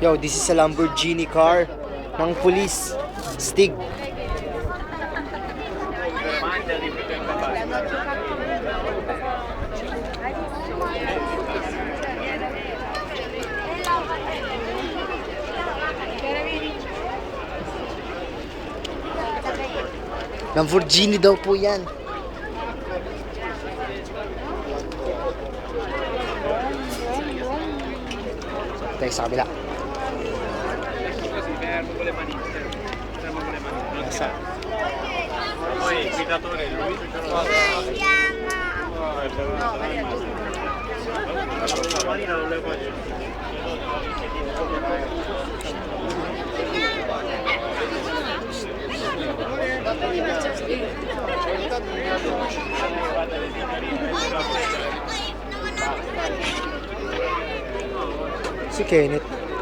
Yo, this is a Lamborghini car ng police. Stig. Lamborghini daw po yan. Tayo sa kabila. Nasa. Si Kenneth.